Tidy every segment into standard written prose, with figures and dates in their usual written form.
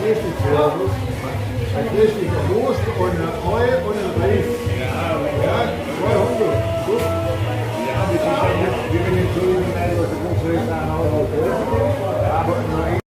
richtig Servus. Ein richtig Wurst und ein Ei und ein Reis. Ja, 200. Gut. Ja, das ist ja nicht, wir werden nicht so übernehmen, was der Kunstrecht anhaut. Aber nur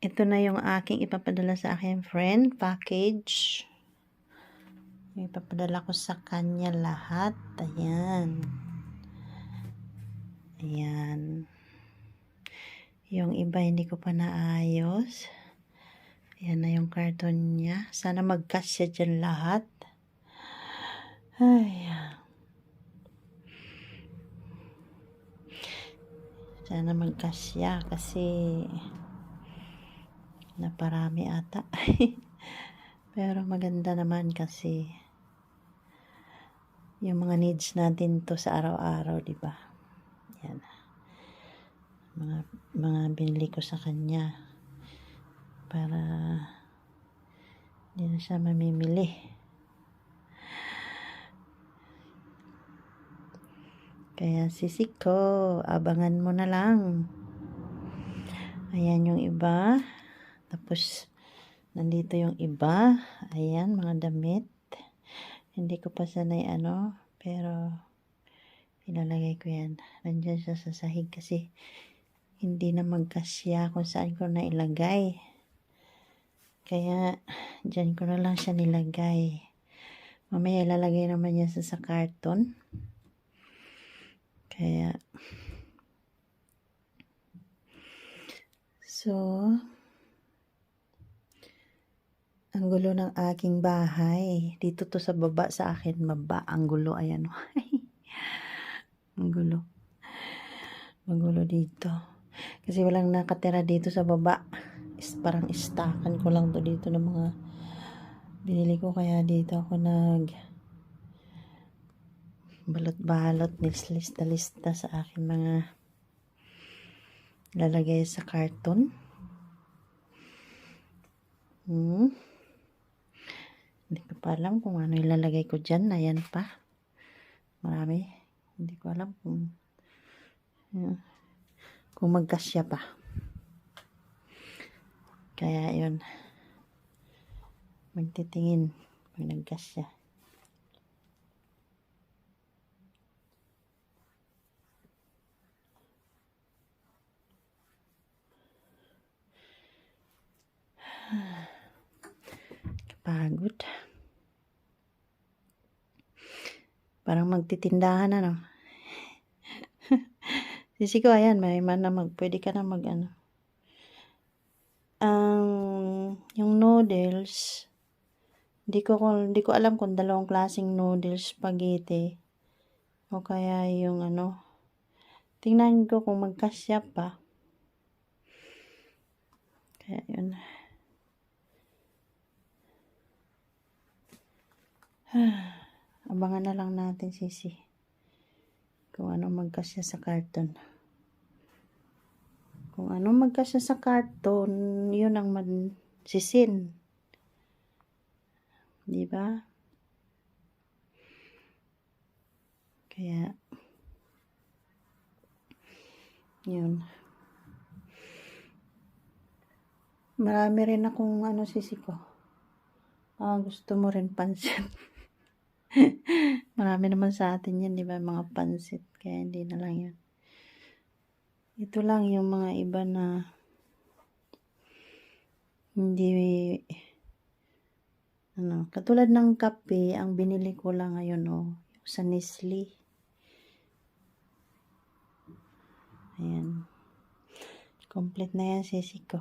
Ito na yung aking ipapadala sa aking friend package. Ipapadala ko sa kanya lahat. Ayan. Ayan. Yung iba hindi ko pa naayos. Ayan na yung karton niya. Sana magkasya dyan lahat. Ay. Sana magkasya kasi naparami ata. Pero maganda naman kasi yung mga needs natin to sa araw-araw, di ba? Yan. Mga binili ko sa kanya para hindi na siya mamimili. Kaya sisi ko, abangan mo na lang. Ayan yung iba. Tapos nandito yung iba. Ayan, mga damit. Hindi ko pa sanay pero ilalagay ko yan. Nandiyan siya sa sahig kasi hindi na magkasya kung saan ko na ilagay. Kaya dyan ko na lang siya nilagay. Mamaya ilalagay naman niya sa karton. Kaya ang gulo ng aking bahay. Dito to sa baba sa akin. Baba. Ang gulo. Ayan. Ang gulo. Magulo dito. Kasi walang nakatira dito sa baba. Parang istakan ko lang to dito ng mga binili ko. Kaya dito ako balot-balot. Lista sa aking mga lalagay sa karton. Hindi ko pa alam kung ano ilalagay ko dyan. Ayan pa. Marami. Hindi ko alam kung magkasya pa. Kaya yun. Magtitingin pag nagkasya. Kapagod. Parang magtitindahan Sisi ko, ayan, pwede ka na yung noodles, hindi ko alam kung dalawang klaseng noodles, spaghetti, o kaya yung tingnan ko kung magkasya pa. Kaya yun. Abangan na lang natin, sisi. Kung ano magkasya sa karton. Kung ano magkasya sa karton, yun ang sisin. Diba? Kaya, yun. Marami rin akong sisi ko. Gusto mo rin pansit. Marami naman sa atin yan, diba? Mga pansit. Kaya hindi na lang yun. Ito lang yung mga iba na hindi katulad ng kape, ang binili ko lang ngayon yung sa Nestle. Ayan. Complete na yan, sisi ko.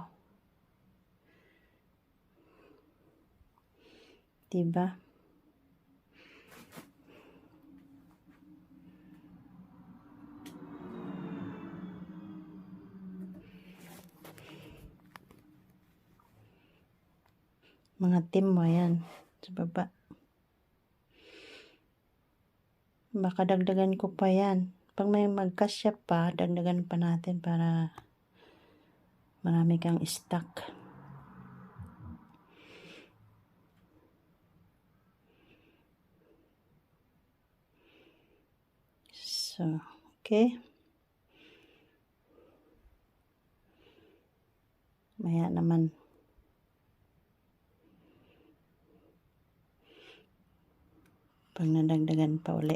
Diba? Mga team mo yan sa baba. Baka dagdagan ko pa yan. Pag may magkasya pa, dagdagan pa natin para marami kang stock. So, okay. Maya naman. Pag nadagdagan pa uli.